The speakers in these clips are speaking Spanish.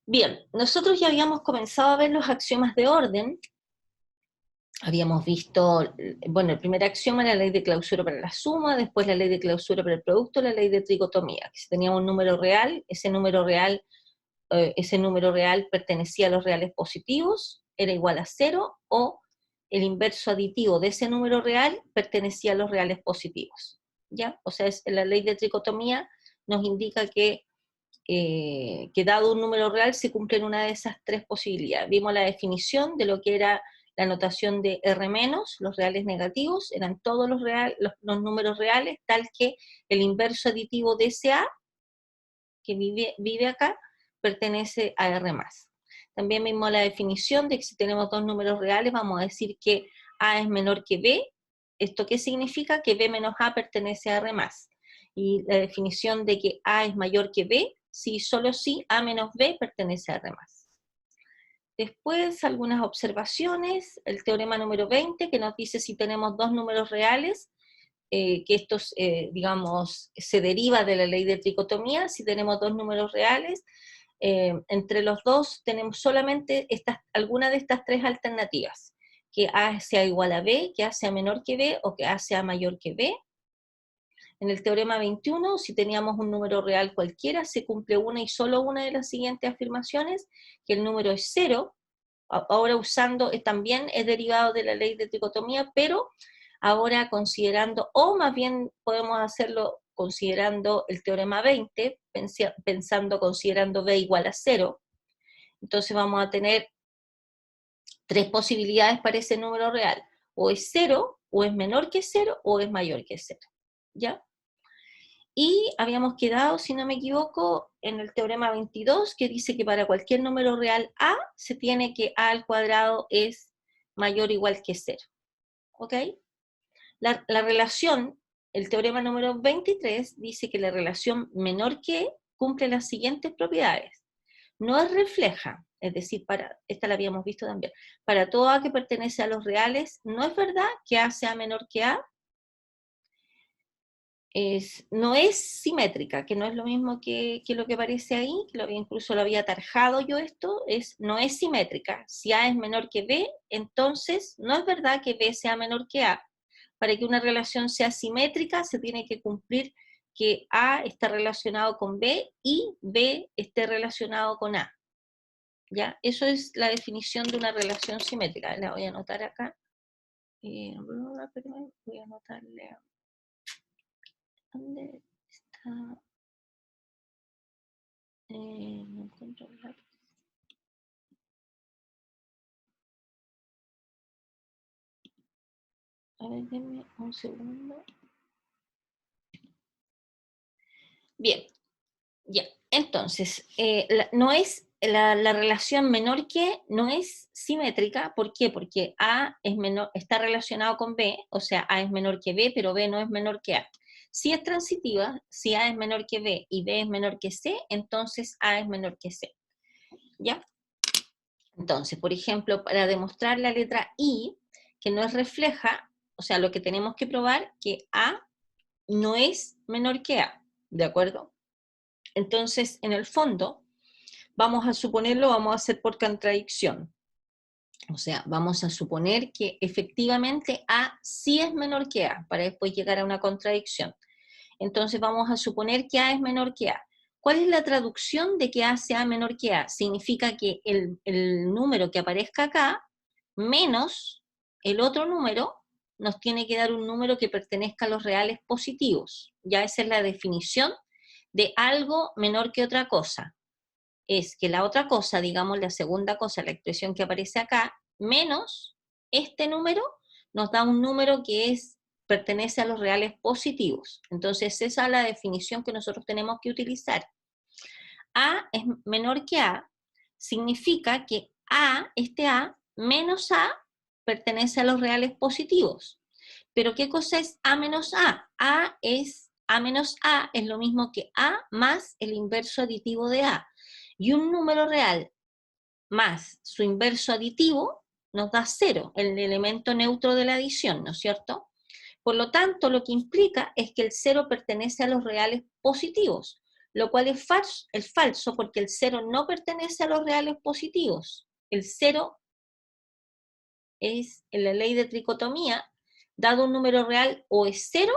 Bien, nosotros ya habíamos comenzado a ver los axiomas de orden. Habíamos visto, bueno, el primer axioma era la ley de clausura para la suma, después la ley de clausura para el producto, la ley de tricotomía, que si teníamos un número real, ese número real pertenecía a los reales positivos, era igual a 0, o el inverso aditivo de ese número real pertenecía a los reales positivos, ¿ya? O sea, la ley de tricotomía nos indica que dado un número real se cumplen una de esas tres posibilidades. Vimos la definición de lo que era la notación de R-, los reales negativos, eran todos los números reales, tal que el inverso aditivo de ese A, que vive acá, pertenece a R+. También vimos la definición de que si tenemos dos números reales, vamos a decir que A es menor que B. ¿Esto qué significa? Que B menos A pertenece a R+. Y la definición de que A es mayor que B, si solo si A menos B pertenece a R+. Después, algunas observaciones, el teorema número 20, que nos dice si tenemos dos números reales, que estos, digamos, se deriva de la ley de tricotomía. Si tenemos dos números reales, entre los dos tenemos solamente alguna de estas tres alternativas, que A sea igual a B, que A sea menor que B, o que A sea mayor que B. En el teorema 21, si teníamos un número real cualquiera, se cumple una y solo una de las siguientes afirmaciones, que el número es 0, ahora usando, también es derivado de la ley de tricotomía, pero ahora considerando, o más bien podemos hacerlo considerando el teorema 20, considerando B igual a 0, entonces vamos a tener tres posibilidades para ese número real, o es 0, o es menor que 0, o es mayor que 0, ¿ya? Y habíamos quedado, si no me equivoco, en el teorema 22, que dice que para cualquier número real A, se tiene que A al cuadrado es mayor o igual que 0. ¿Ok? La relación, el teorema número 23, dice que la relación menor que cumple las siguientes propiedades. No es refleja, es decir, esta la habíamos visto también, para todo A que pertenece a los reales, no es verdad que A sea menor que A, no es simétrica, que no es lo mismo que lo que aparece ahí, que incluso lo había tarjado yo esto, no es simétrica. Si A es menor que B, entonces no es verdad que B sea menor que A. Para que una relación sea simétrica, se tiene que cumplir que A está relacionado con B y B esté relacionado con A. ¿Ya? Eso es la definición de una relación simétrica. La voy a anotar acá. Voy a anotarle. ¿Dónde está? No encuentro el lápiz. A ver, denme un segundo. Bien, ya. Entonces, no es la relación menor que, no es simétrica. ¿Por qué? Porque A está relacionado con B, o sea, A es menor que B, pero B no es menor que A. Si es transitiva, si A es menor que B y B es menor que C, entonces A es menor que C. ¿Ya? Entonces, por ejemplo, para demostrar la letra I, que no es refleja, o sea, lo que tenemos que probar que A no es menor que A, ¿de acuerdo? Entonces, en el fondo, vamos a suponerlo, vamos a hacer por contradicción. O sea, vamos a suponer que efectivamente A sí es menor que A, para después llegar a una contradicción. Entonces vamos a suponer que A es menor que A. ¿Cuál es la traducción de que A sea menor que A? Significa que el número que aparezca acá, menos el otro número, nos tiene que dar un número que pertenezca a los reales positivos. Ya esa es la definición de algo menor que otra cosa. Es que la otra cosa, digamos la segunda cosa, la expresión que aparece acá, menos este número, nos da un número que pertenece a los reales positivos. Entonces esa es la definición que nosotros tenemos que utilizar. A es menor que A, significa que este A menos A pertenece a los reales positivos. Pero ¿qué cosa es A menos A? A menos A es lo mismo que A más el inverso aditivo de A. Y un número real más su inverso aditivo nos da 0, el elemento neutro de la adición, ¿no es cierto? Por lo tanto, lo que implica es que el 0 pertenece a los reales positivos, lo cual es falso porque el 0 no pertenece a los reales positivos. El 0 es, en la ley de tricotomía, dado un número real, o es 0,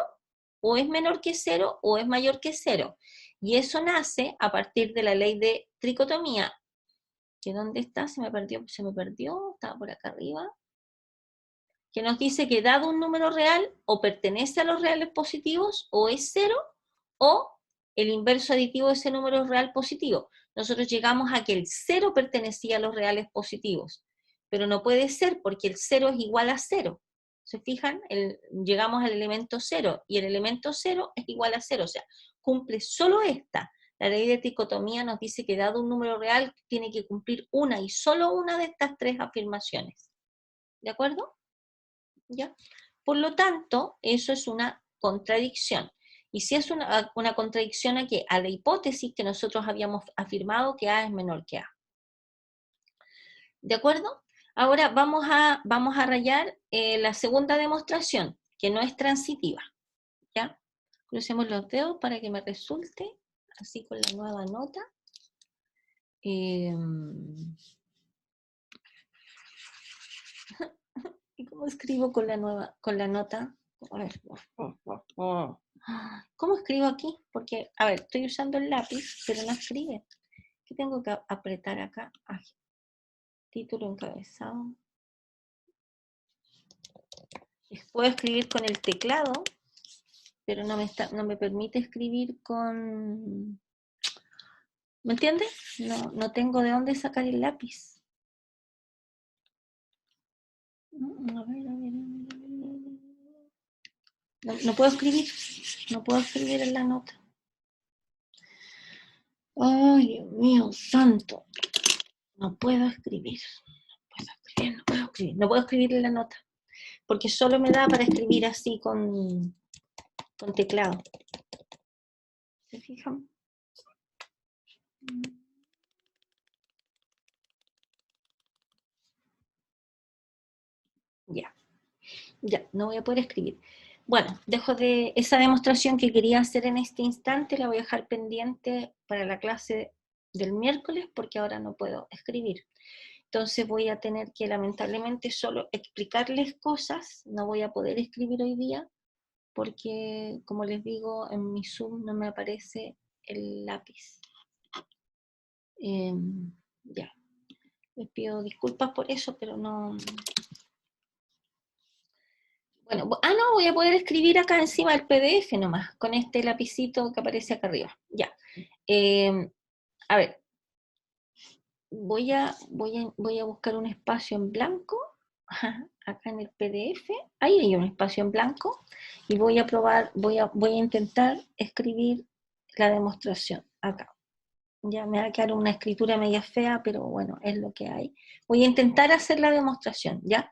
o es menor que 0, o es mayor que 0. Y eso nace a partir de la ley de tricotomía. ¿Que dónde está? Se me perdió, estaba por acá arriba. Que nos dice que dado un número real, o pertenece a los reales positivos, o es 0, o el inverso aditivo de ese número es real positivo. Nosotros llegamos a que el 0 pertenecía a los reales positivos, pero no puede ser porque el 0 es igual a 0. ¿Se fijan? Llegamos al elemento 0 y el elemento 0 es igual a 0, o sea, cumple solo esta. La ley de tricotomía nos dice que dado un número real tiene que cumplir una y solo una de estas tres afirmaciones. ¿De acuerdo? ¿Ya? Por lo tanto, eso es una contradicción. Y si es una contradicción a qué? A la hipótesis que nosotros habíamos afirmado que A es menor que A. ¿De acuerdo? Ahora vamos a rayar la segunda demostración, que no es transitiva. ¿Ya? Crucemos los dedos para que me resulte, así con la nueva nota. ¿Y cómo escribo con la nota? A ver. ¿Cómo escribo aquí? Porque, a ver, estoy usando el lápiz, pero no escribe. ¿Qué tengo que apretar acá? Ay, título encabezado. Puedo escribir con el teclado, pero no me permite escribir con... ¿Me entiendes? No tengo de dónde sacar el lápiz. A ver. No puedo escribir. No puedo escribir en la nota. Ay, Dios mío, santo. No puedo escribir. No puedo escribir en la nota. Porque solo me da para escribir así con teclado. ¿Se fijan? Ya, no voy a poder escribir. Bueno, dejo de esa demostración que quería hacer en este instante, la voy a dejar pendiente para la clase del miércoles, porque ahora no puedo escribir. Entonces voy a tener que lamentablemente solo explicarles cosas, no voy a poder escribir hoy día, porque como les digo, en mi Zoom no me aparece el lápiz. Ya, les pido disculpas por eso, pero no... Bueno, no, voy a poder escribir acá encima del PDF nomás, con este lapicito que aparece acá arriba. Ya. A ver, voy a buscar un espacio en blanco, acá en el PDF, ahí hay un espacio en blanco, y voy a probar, voy a intentar escribir la demostración acá. Ya me va a quedar una escritura media fea, pero bueno, es lo que hay. Voy a intentar hacer la demostración, ¿ya?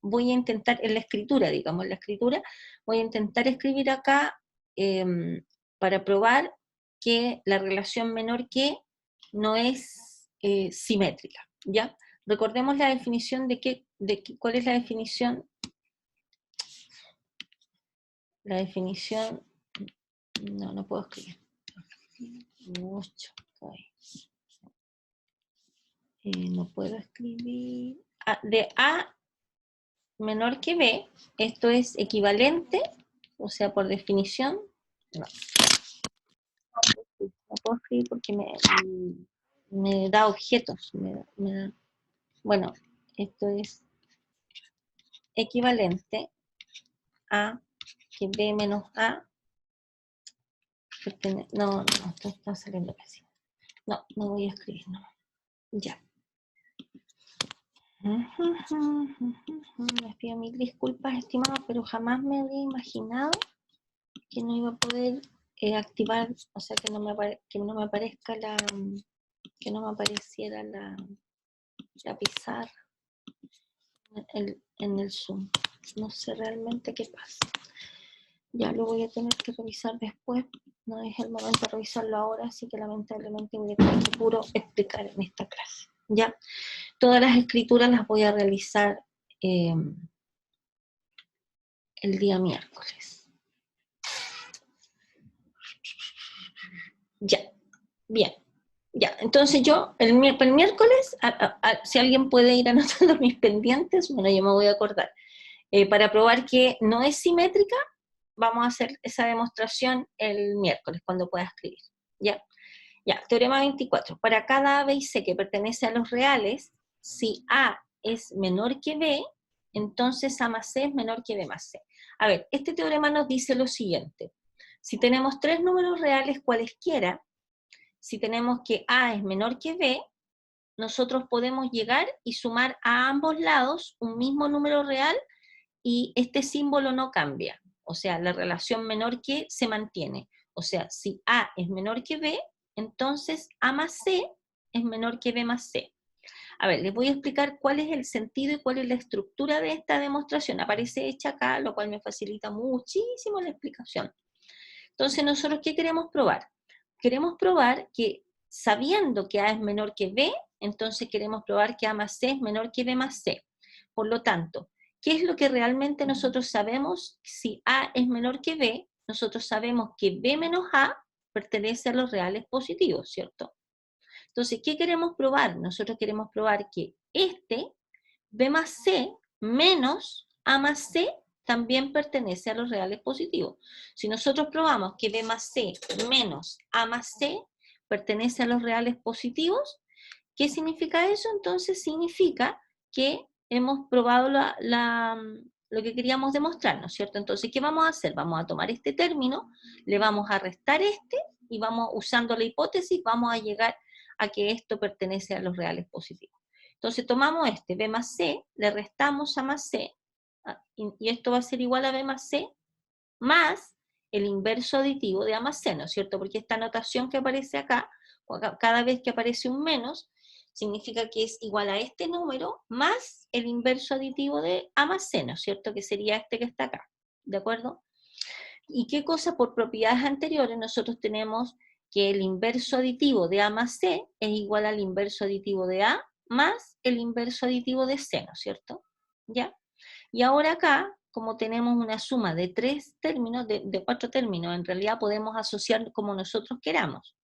Voy a intentar, en la escritura, digamos, en la escritura, voy a intentar escribir acá para probar que la relación menor que no es simétrica, ¿ya? Recordemos la definición ¿cuál es la definición? La definición, no puedo escribir. Mucho, no puedo escribir. De A menor que B, esto es equivalente, o sea, por definición, no puedo escribir porque me da objetos. Bueno, esto es equivalente a que B menos A no, esto está saliendo casi. No voy a escribir, no. Ya. Les pido mil disculpas, estimados, pero jamás me habría imaginado que no iba a poder activar, o sea, que no me aparezca que no me apareciera la pizarra en el Zoom. No sé realmente qué pasa. Ya lo voy a tener que revisar después. No es el momento de revisarlo ahora, así que lamentablemente voy a tener que puro explicar en esta clase. Ya, todas las escrituras las voy a realizar el día miércoles. Ya, bien. Ya, entonces yo, el miércoles, si alguien puede ir anotando mis pendientes, bueno, yo me voy a acordar. Para probar que no es simétrica, vamos a hacer esa demostración el miércoles, cuando pueda escribir. ¿Ya? Ya, teorema 24. Para cada A, B y C que pertenece a los reales, si A es menor que B, entonces A más C es menor que B más C. A ver, este teorema nos dice lo siguiente. Si tenemos tres números reales cualesquiera, si tenemos que A es menor que B, nosotros podemos llegar y sumar a ambos lados un mismo número real y este símbolo no cambia. O sea, la relación menor que se mantiene. O sea, si A es menor que B, entonces A más C es menor que B más C. A ver, les voy a explicar cuál es el sentido y cuál es la estructura de esta demostración. Aparece hecha acá, lo cual me facilita muchísimo la explicación. Entonces, ¿nosotros qué queremos probar? Queremos probar que, sabiendo que A es menor que B, entonces queremos probar que A más C es menor que B más C. Por lo tanto, ¿qué es lo que realmente nosotros sabemos? Si A es menor que B, nosotros sabemos que B menos A pertenece a los reales positivos, ¿cierto? Entonces, ¿qué queremos probar? Nosotros queremos probar que B más C menos A más C también pertenece a los reales positivos. Si nosotros probamos que B más C menos A más C pertenece a los reales positivos, ¿qué significa eso? Entonces significa que hemos probado lo que queríamos demostrar, ¿no es cierto? Entonces, ¿qué vamos a hacer? Vamos a tomar este término, le vamos a restar este, y vamos, usando la hipótesis, vamos a llegar a que esto pertenece a los reales positivos. Entonces tomamos este, B más C, le restamos A más C, y esto va a ser igual a B más C, más el inverso aditivo de A más C, ¿no es cierto? Porque esta notación que aparece acá, cada vez que aparece un menos, significa que es igual a este número más el inverso aditivo de A más C, ¿no es cierto? Que sería este que está acá, ¿de acuerdo? ¿Y qué cosa? Por propiedades anteriores nosotros tenemos que el inverso aditivo de A más C es igual al inverso aditivo de A más el inverso aditivo de C, ¿no es cierto? ¿Ya? Y ahora acá, como tenemos una suma de tres términos, de cuatro términos, en realidad podemos asociar como nosotros queramos.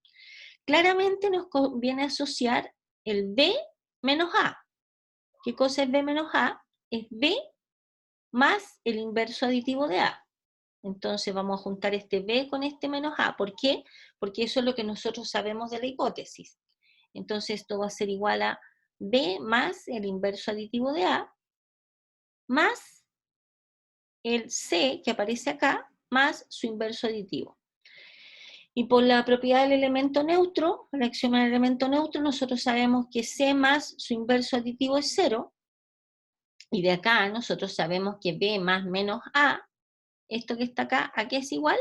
Claramente nos conviene asociar el B menos A. ¿Qué cosa es B menos A? Es B más el inverso aditivo de A. Entonces vamos a juntar este B con este menos A. ¿Por qué? Porque eso es lo que nosotros sabemos de la hipótesis. Entonces esto va a ser igual a B más el inverso aditivo de A, más el C que aparece acá, más su inverso aditivo. Y por la propiedad del elemento neutro, el axioma del elemento neutro, nosotros sabemos que C más su inverso aditivo es 0, y de acá nosotros sabemos que B más menos A, esto que está acá, ¿a qué es igual?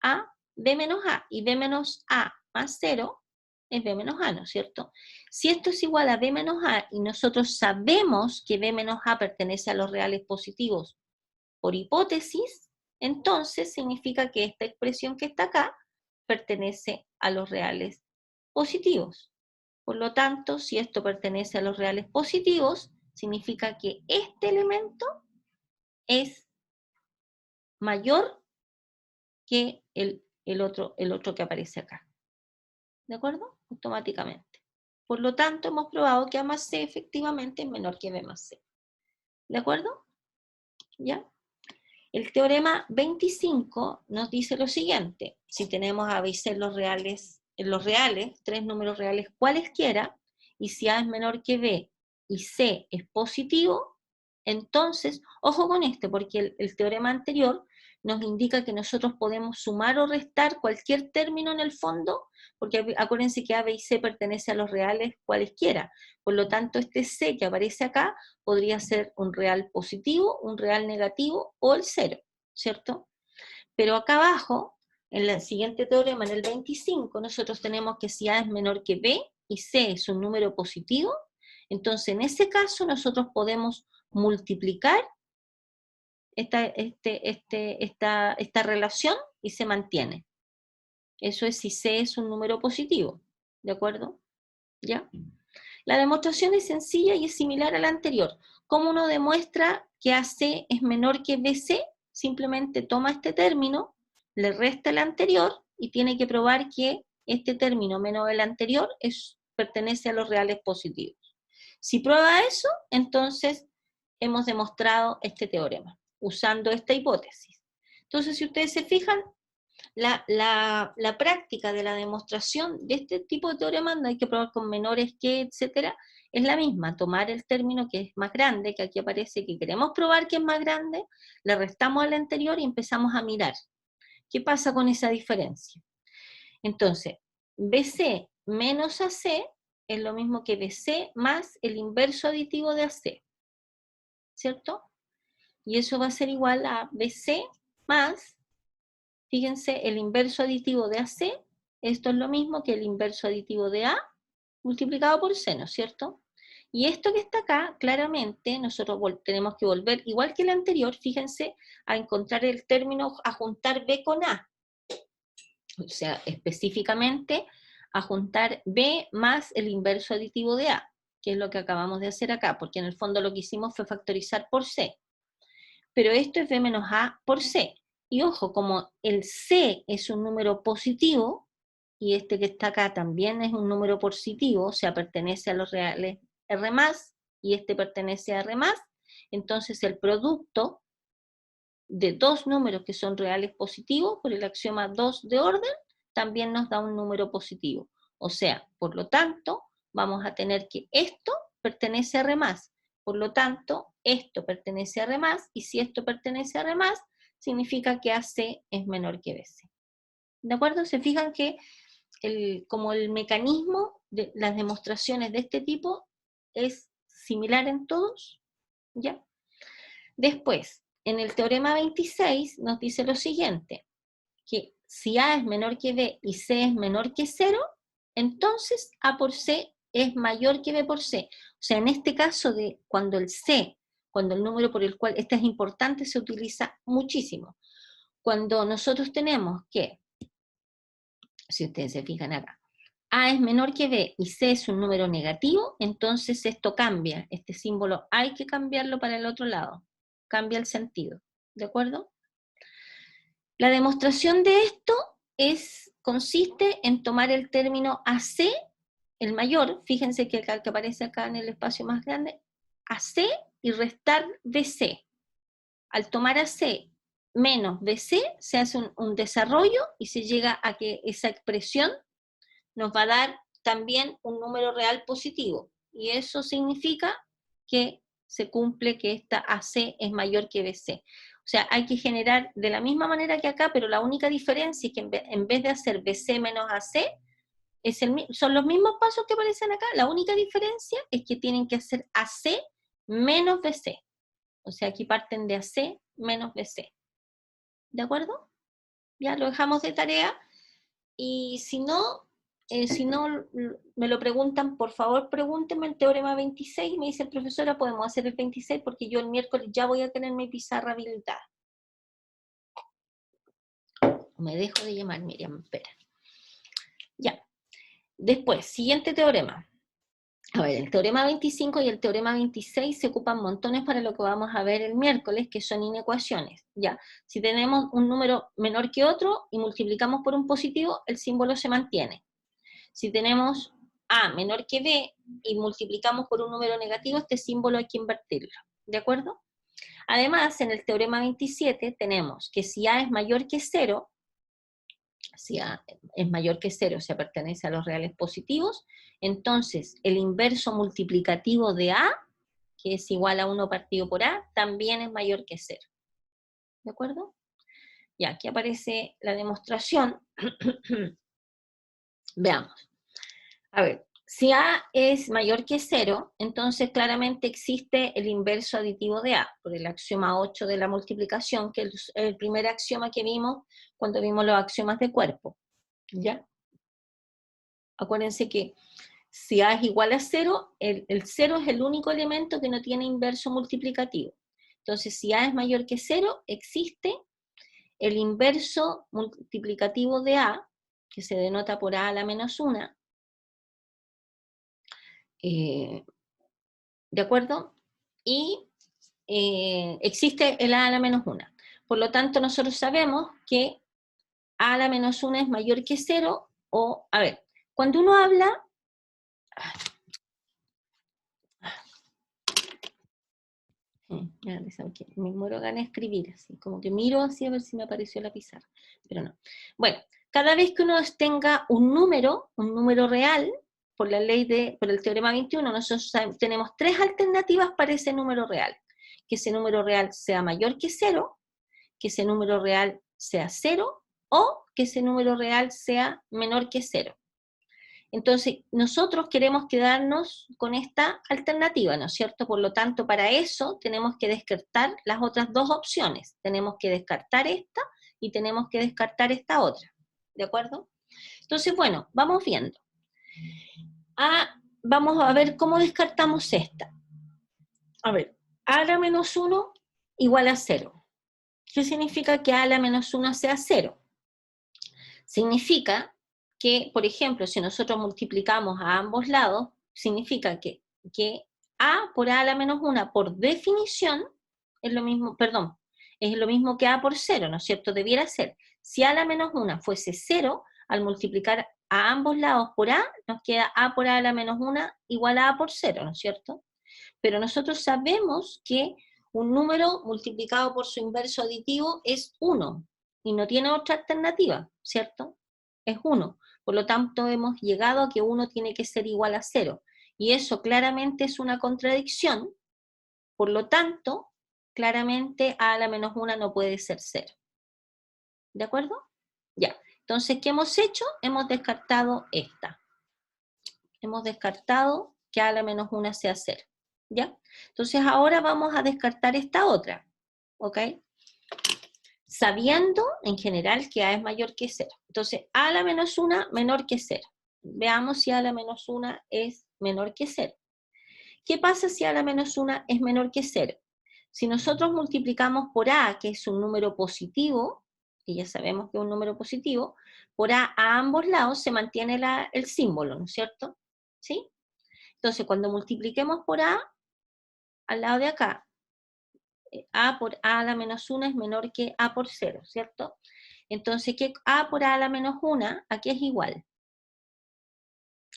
A B menos A, y B menos A más 0 es B menos A, ¿no es cierto? Si esto es igual a B menos A, y nosotros sabemos que B menos A pertenece a los reales positivos por hipótesis, entonces significa que esta expresión que está acá pertenece a los reales positivos. Por lo tanto, si esto pertenece a los reales positivos, significa que este elemento es mayor que el otro que aparece acá. ¿De acuerdo? Automáticamente. Por lo tanto, hemos probado que A más C efectivamente es menor que B más C. ¿De acuerdo? ¿Ya? El teorema 25 nos dice lo siguiente: si tenemos A, B y C en los reales, tres números reales cualesquiera, y si A es menor que B y C es positivo, entonces, ojo con esto, porque el teorema anterior nos indica que nosotros podemos sumar o restar cualquier término en el fondo, porque acuérdense que A, B y C pertenece a los reales cualesquiera. Por lo tanto, este C que aparece acá podría ser un real positivo, un real negativo o el 0, ¿cierto? Pero acá abajo, en el siguiente teorema, en el 25, nosotros tenemos que si A es menor que B y C es un número positivo, entonces en ese caso nosotros podemos multiplicar esta relación y se mantiene. Eso es si C es un número positivo, ¿de acuerdo? ¿Ya? La demostración es sencilla y es similar a la anterior. ¿Cómo uno demuestra que AC es menor que BC? Simplemente toma este término, le resta el anterior y tiene que probar que este término menos el anterior pertenece a los reales positivos. Si prueba eso, entonces hemos demostrado este teorema, usando esta hipótesis. Entonces, si ustedes se fijan, la práctica de la demostración de este tipo de teoremas, no hay que probar con menores que, etcétera, es la misma, tomar el término que es más grande, que aquí aparece que queremos probar que es más grande, le restamos al anterior y empezamos a mirar. ¿Qué pasa con esa diferencia? Entonces, BC menos AC es lo mismo que BC más el inverso aditivo de AC, ¿cierto? Y eso va a ser igual a BC más, fíjense, el inverso aditivo de AC, esto es lo mismo que el inverso aditivo de A multiplicado por seno, ¿cierto? Y esto que está acá, claramente, nosotros tenemos que volver, igual que el anterior, fíjense, a encontrar el término, a juntar B con A. O sea, específicamente, a juntar B más el inverso aditivo de A, que es lo que acabamos de hacer acá, porque en el fondo lo que hicimos fue factorizar por C. Pero esto es B menos A por C. Y ojo, como el C es un número positivo, y este que está acá también es un número positivo, o sea, pertenece a los reales R+, y este pertenece a R+, entonces el producto de dos números que son reales positivos, por el axioma 2 de orden, también nos da un número positivo. O sea, por lo tanto, vamos a tener que esto pertenece a R+, por lo tanto, esto pertenece a R+, y si esto pertenece a R+, significa que AC es menor que BC. ¿De acuerdo? Se fijan que como el mecanismo de las demostraciones de este tipo es similar en todos, ¿ya? Después, en el teorema 26 nos dice lo siguiente, que si A es menor que B y C es menor que 0, entonces A por C es mayor que B por C. O sea, en este caso de cuando el número por el cual, este es importante, se utiliza muchísimo. Cuando nosotros tenemos que, si ustedes se fijan acá, A es menor que B y C es un número negativo, entonces esto cambia, este símbolo hay que cambiarlo para el otro lado, cambia el sentido, ¿de acuerdo? La demostración de esto consiste en tomar el término AC, el mayor, fíjense que el que aparece acá en el espacio más grande, AC y restar BC. Al tomar AC menos BC se hace un desarrollo y se llega a que esa expresión nos va a dar también un número real positivo. Y eso significa que se cumple que esta AC es mayor que BC. O sea, hay que generar de la misma manera que acá, pero la única diferencia es que en vez de hacer BC menos AC, son los mismos pasos que aparecen acá. La única diferencia es que tienen que hacer AC menos BC. O sea, aquí parten de AC menos BC. ¿De acuerdo? Ya lo dejamos de tarea. Y si no me lo preguntan, por favor pregúntenme el teorema 26, me dice el profesora, podemos hacer el 26 porque yo el miércoles ya voy a tener mi pizarra habilitada. Me dejo de llamar, Miriam, espera. Ya. Después, siguiente teorema. A ver, el teorema 25 y el teorema 26 se ocupan montones para lo que vamos a ver el miércoles, que son inecuaciones. Ya, si tenemos un número menor que otro y multiplicamos por un positivo, el símbolo se mantiene. Si tenemos A menor que B y multiplicamos por un número negativo, este símbolo hay que invertirlo, ¿de acuerdo? Además, en el teorema 27 tenemos que si A es mayor que 0, si A es mayor que 0, o sea, pertenece a los reales positivos, entonces el inverso multiplicativo de A, que es igual a 1 partido por A, también es mayor que 0. ¿De acuerdo? Ya, aquí aparece la demostración. Veamos. A ver, si A es mayor que 0, entonces claramente existe el inverso aditivo de A, por el axioma 8 de la multiplicación, que es el primer axioma que vimos cuando vimos los axiomas de cuerpo. ¿Ya? Acuérdense que si A es igual a 0, el 0 es el único elemento que no tiene inverso multiplicativo. Entonces, si A es mayor que 0, existe el inverso multiplicativo de A, que se denota por A a la menos 1, ¿de acuerdo? Y existe el A a la menos 1. Por lo tanto, nosotros sabemos que A a la menos 1 es mayor que 0 O, a ver, cuando uno habla... Me muero ganas de escribir, así, como que miro así a ver si me apareció la pizarra, pero no. Bueno, cada vez que uno tenga un número real, por la ley por el teorema 21, nosotros tenemos tres alternativas para ese número real. Que ese número real sea mayor que cero, que ese número real sea cero, o que ese número real sea menor que cero. Entonces, nosotros queremos quedarnos con esta alternativa, ¿no es cierto? Por lo tanto, para eso tenemos que descartar las otras dos opciones. Tenemos que descartar esta y tenemos que descartar esta otra, ¿de acuerdo? Entonces, bueno, vamos viendo. Vamos a ver cómo descartamos esta. A ver, a la menos 1 igual a 0. ¿Qué significa que a la menos 1 sea 0? Significa que, por ejemplo, si nosotros multiplicamos a ambos lados, significa que a por a la menos 1, por definición, es lo mismo, perdón, es lo mismo que a por 0, ¿no es cierto? Debiera ser. Si a la menos 1 fuese 0, al multiplicar a ambos lados por a, nos queda a por a la menos 1 igual a por 0, ¿no es cierto? Pero nosotros sabemos que un número multiplicado por su inverso aditivo es 1, y no tiene otra alternativa, ¿cierto? Es 1. Por lo tanto, hemos llegado a que 1 tiene que ser igual a 0. Y eso claramente es una contradicción. Por lo tanto, claramente a la menos 1 no puede ser 0. ¿De acuerdo? Ya. Entonces, ¿qué hemos hecho? Hemos descartado esta. Hemos descartado que a la menos 1 sea 0. ¿Ya? Entonces, ahora vamos a descartar esta otra. ¿Ok? Sabiendo en general que a es mayor que 0. Entonces, a a la menos 1 menor que 0. Veamos si a la menos 1 es menor que 0. ¿Qué pasa si a la menos 1 es menor que 0? Si nosotros multiplicamos por a, que es un número positivo, y ya sabemos que es un número positivo, por a ambos lados se mantiene el símbolo, ¿no es cierto? ¿Sí? Entonces, cuando multipliquemos por a, al lado de acá, a por a la menos 1 es menor que a por 0, ¿cierto? Entonces, ¿qué a por a la menos 1? Aquí es igual.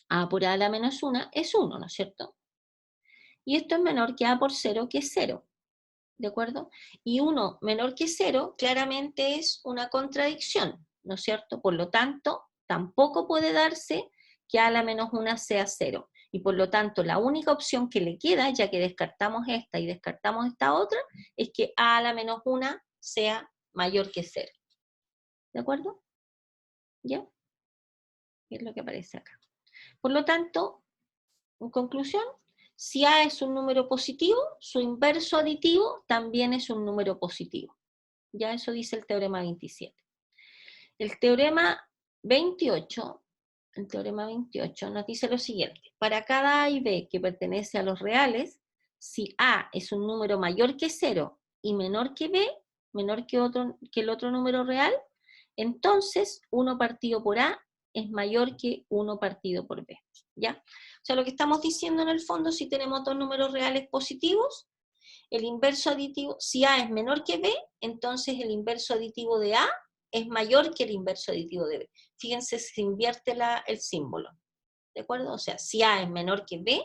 A por a la menos 1 es 1, ¿no es cierto? Y esto es menor que a por 0, que es 0. ¿De acuerdo? Y 1 menor que 0 claramente es una contradicción, ¿no es cierto? Por lo tanto, tampoco puede darse que a la menos 1 sea 0. Y por lo tanto, la única opción que le queda, ya que descartamos esta y descartamos esta otra, es que a la menos 1 sea mayor que 0. ¿De acuerdo? ¿Ya? Es lo que aparece acá. Por lo tanto, en conclusión, si a es un número positivo, su inverso aditivo también es un número positivo. Ya eso dice el teorema 27. El teorema 28, nos dice lo siguiente. Para cada a y b que pertenece a los reales, si a es un número mayor que 0 y menor que b, menor que el otro número real, entonces 1 partido por a es mayor que 1 partido por b. ¿Ya? O sea, lo que estamos diciendo en el fondo, si tenemos dos números reales positivos, el inverso aditivo, si a es menor que b, entonces el inverso aditivo de a es mayor que el inverso aditivo de b. Fíjense, se invierte el símbolo, ¿de acuerdo? O sea, si a es menor que b,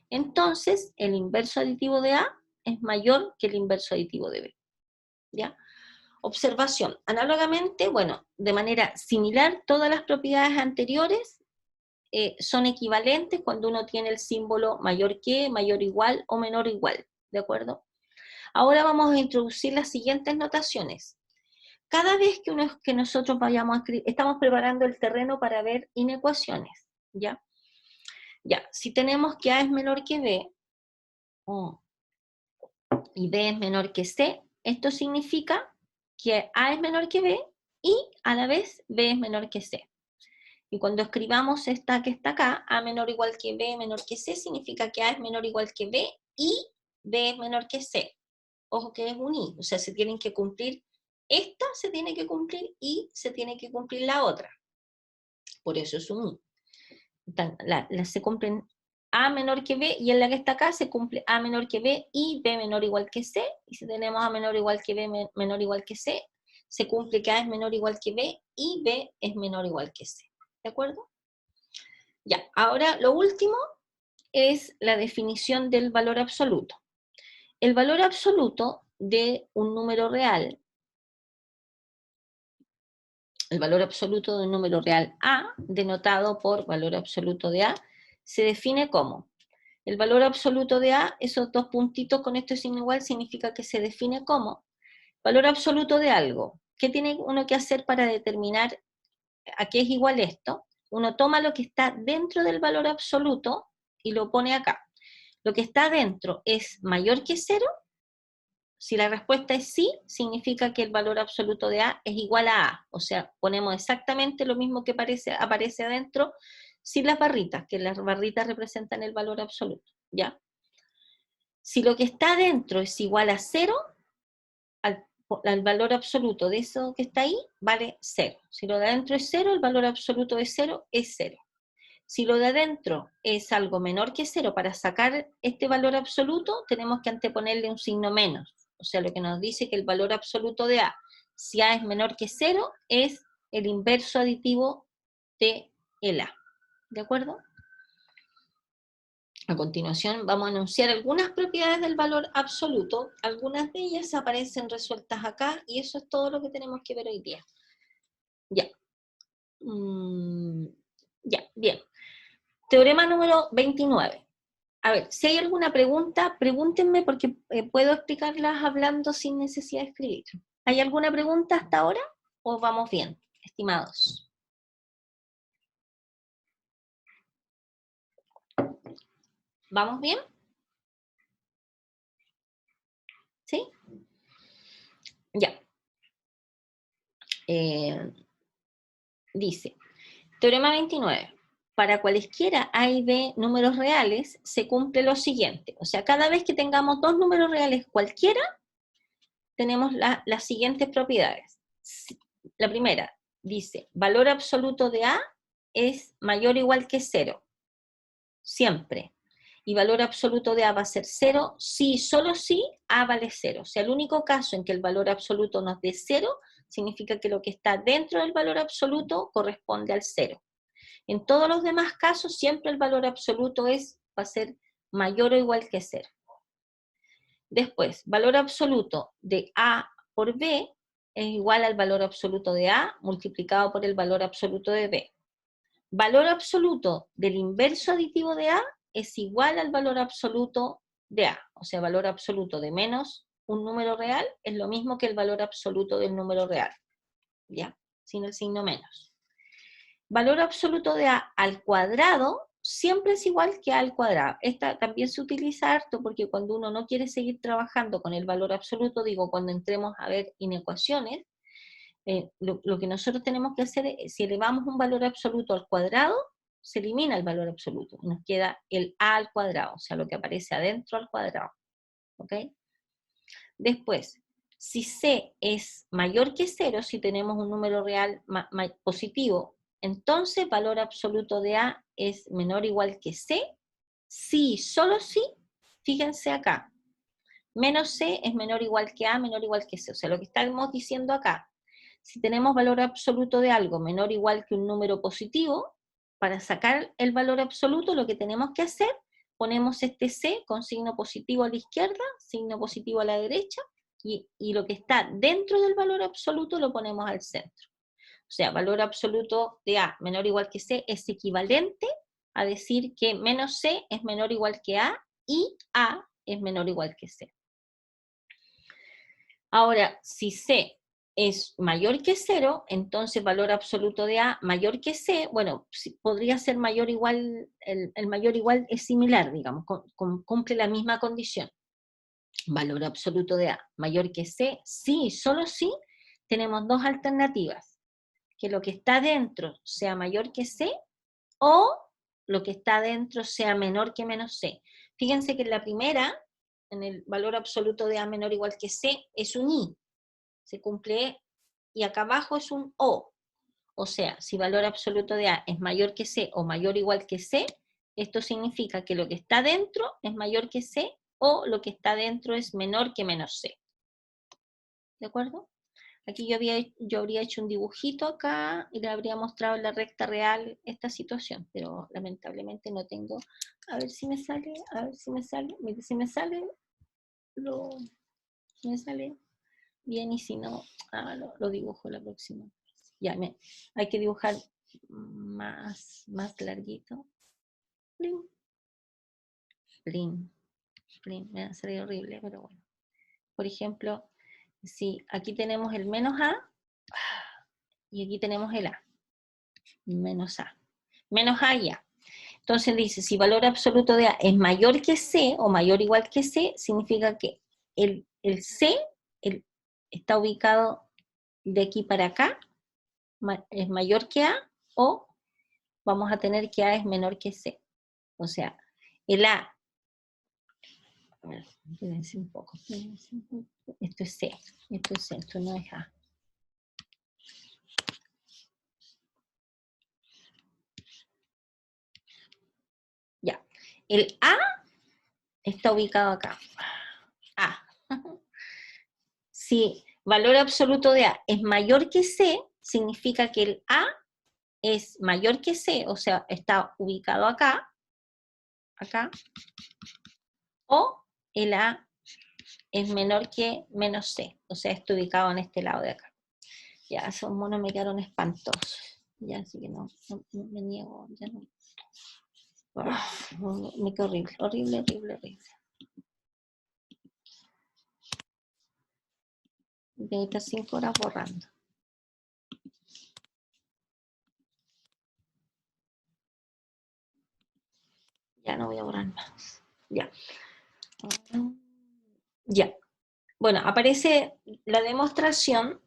entonces el inverso aditivo de a es mayor que el inverso aditivo de b. ¿Ya? Observación. Análogamente, bueno, de manera similar, todas las propiedades anteriores son equivalentes cuando uno tiene el símbolo mayor que, mayor igual o menor igual, ¿de acuerdo? Ahora vamos a introducir las siguientes notaciones. Cada vez que nosotros vayamos a escribir, estamos preparando el terreno para ver inecuaciones, ¿ya? Ya, si tenemos que A es menor que B, y B es menor que C, esto significa que A es menor que B, y a la vez B es menor que C. Y cuando escribamos esta que está acá, A menor o igual que B menor que C, significa que A es menor o igual que B, y B es menor que C. Ojo que es un y, o sea, se tienen que cumplir, esta se tiene que cumplir y se tiene que cumplir la otra. Por eso es un y. Se cumplen A menor que B, y en la que está acá se cumple A menor que B y B menor o igual que C, y si tenemos A menor o igual que B menor o igual que C, se cumple que A es menor o igual que B y B es menor o igual que C. ¿De acuerdo? Ya, ahora lo último es la definición del valor absoluto. El valor absoluto de un número real, el valor absoluto de un número real A, denotado por valor absoluto de A, se define como el valor absoluto de A, esos dos puntitos con esto sin igual, significa que se define como valor absoluto de algo. ¿Qué tiene uno que hacer para determinar a qué es igual esto? Uno toma lo que está dentro del valor absoluto y lo pone acá. Lo que está dentro es mayor que 0. Si la respuesta es sí, significa que el valor absoluto de A es igual a A. O sea, ponemos exactamente lo mismo que aparece adentro sin las barritas, que las barritas representan el valor absoluto, ¿ya? Si lo que está adentro es igual a 0, al valor absoluto de eso que está ahí vale 0. Si lo de adentro es 0, el valor absoluto de 0 es 0. Si lo de adentro es algo menor que 0, para sacar este valor absoluto tenemos que anteponerle un signo menos. O sea, lo que nos dice que el valor absoluto de A, si A es menor que 0, es el inverso aditivo de el A. ¿De acuerdo? A continuación vamos a enunciar algunas propiedades del valor absoluto. Algunas de ellas aparecen resueltas acá y eso es todo lo que tenemos que ver hoy día. Ya. Ya, bien. Teorema número 29. A ver, si hay alguna pregunta, pregúntenme porque puedo explicarlas hablando sin necesidad de escribir. ¿Hay alguna pregunta hasta ahora o vamos bien, estimados? ¿Vamos bien? ¿Sí? Ya. Dice, teorema 29. Para cualesquiera A y B números reales, se cumple lo siguiente. O sea, cada vez que tengamos dos números reales cualquiera, tenemos las siguientes propiedades. La primera dice, valor absoluto de A es mayor o igual que 0. Siempre. Y valor absoluto de A va a ser 0, si, solo si A vale 0. O sea, el único caso en que el valor absoluto nos dé 0, significa que lo que está dentro del valor absoluto corresponde al 0. En todos los demás casos, siempre el valor absoluto va a ser mayor o igual que 0. Después, valor absoluto de A por B es igual al valor absoluto de A multiplicado por el valor absoluto de B. Valor absoluto del inverso aditivo de A es igual al valor absoluto de A. O sea, valor absoluto de menos un número real es lo mismo que el valor absoluto del número real. ¿Ya? Sin el signo menos. Valor absoluto de A al cuadrado siempre es igual que A al cuadrado. Esta también se utiliza harto porque cuando uno no quiere seguir trabajando con el valor absoluto, digo, cuando entremos a ver inecuaciones, lo que nosotros tenemos que hacer es, si elevamos un valor absoluto al cuadrado, se elimina el valor absoluto, nos queda el A al cuadrado, o sea, lo que aparece adentro al cuadrado. ¿Ok? Después, si C es mayor que 0, si tenemos un número real positivo, entonces valor absoluto de A es menor o igual que C, si, solo si, fíjense acá, menos C es menor o igual que A, menor o igual que C. O sea, lo que estamos diciendo acá, si tenemos valor absoluto de algo menor o igual que un número positivo, para sacar el valor absoluto lo que tenemos que hacer, ponemos este C con signo positivo a la izquierda, signo positivo a la derecha, y lo que está dentro del valor absoluto lo ponemos al centro. O sea, valor absoluto de A menor o igual que C es equivalente a decir que menos C es menor o igual que A y A es menor o igual que C. Ahora, si C es mayor que 0, entonces valor absoluto de A mayor que C, bueno, podría ser mayor igual, el mayor igual es similar, digamos, cumple la misma condición. Valor absoluto de A mayor que C, sí, solo sí, tenemos dos alternativas. Que lo que está dentro sea mayor que C o lo que está dentro sea menor que menos C. Fíjense que en la primera, en el valor absoluto de A menor o igual que C, es un I. Se cumple y acá abajo es un O. O sea, si valor absoluto de A es mayor que C o mayor o igual que C, esto significa que lo que está dentro es mayor que C o lo que está dentro es menor que menos C. ¿De acuerdo? Aquí yo habría hecho un dibujito acá y le habría mostrado en la recta real esta situación, pero lamentablemente no tengo. A ver si me sale, a ver si me sale. Mire, si me sale, si me sale bien, y si no, lo dibujo la próxima. Ya, hay que dibujar más larguito. Plin, plin, plin. Me va a salir horrible, pero bueno. Por ejemplo, si aquí tenemos el menos A y aquí tenemos el A. Menos A. Menos A y A. Entonces dice, si valor absoluto de A es mayor que C o mayor o igual que C, significa que el C está ubicado de aquí para acá, es mayor que A, o vamos a tener que A es menor que C. O sea, el A, a ver, espérense un poco, esto es C, esto no es A. Ya, el A está ubicado acá. A. Si valor absoluto de A es mayor que C, significa que el A es mayor que C, o sea, está ubicado acá, o el A es menor que menos C, o sea, está ubicado en este lado de acá. Ya, esos monos me quedaron espantosos. Ya, así que no me niego, ya no. Me quedó horrible, horrible, horrible, horrible. De estas 5 horas borrando. Ya no voy a borrar más. Ya. Ya. Bueno, aparece la demostración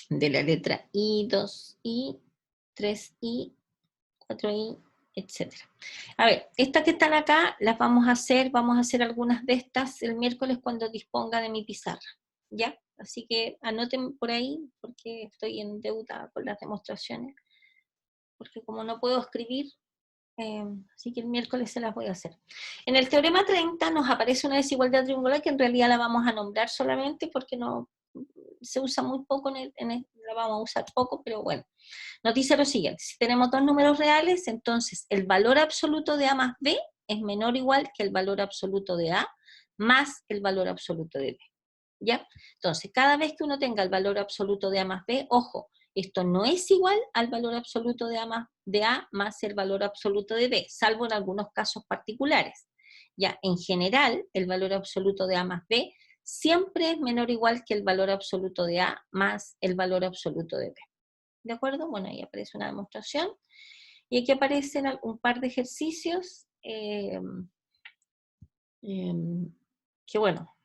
de la letra I, 2I, 3I, 4I, etc. A ver, estas que están acá las vamos a hacer algunas de estas el miércoles cuando disponga de mi pizarra, ¿ya? Así que anoten por ahí, porque estoy en deuda con las demostraciones, porque como no puedo escribir, así que el miércoles se las voy a hacer. En el teorema 30 nos aparece una desigualdad triangular que en realidad la vamos a nombrar solamente porque no se usa muy poco, la vamos a usar poco, pero bueno. Nos dice lo siguiente, si tenemos dos números reales, entonces el valor absoluto de A más B es menor o igual que el valor absoluto de A más el valor absoluto de B. ¿Ya? Entonces, cada vez que uno tenga el valor absoluto de A más B, ojo, esto no es igual al valor absoluto de A más el valor absoluto de B, salvo en algunos casos particulares. Ya, en general, el valor absoluto de A más B siempre es menor o igual que el valor absoluto de A más el valor absoluto de B. ¿De acuerdo? Bueno, ahí aparece una demostración. Y aquí aparecen un par de ejercicios que, bueno,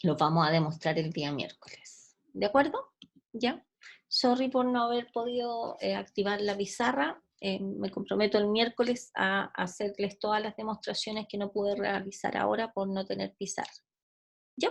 los vamos a demostrar el día miércoles. ¿De acuerdo? ¿Ya? Sorry por no haber podido activar la pizarra. Me comprometo el miércoles a hacerles todas las demostraciones que no pude realizar ahora por no tener pizarra. ¿Ya?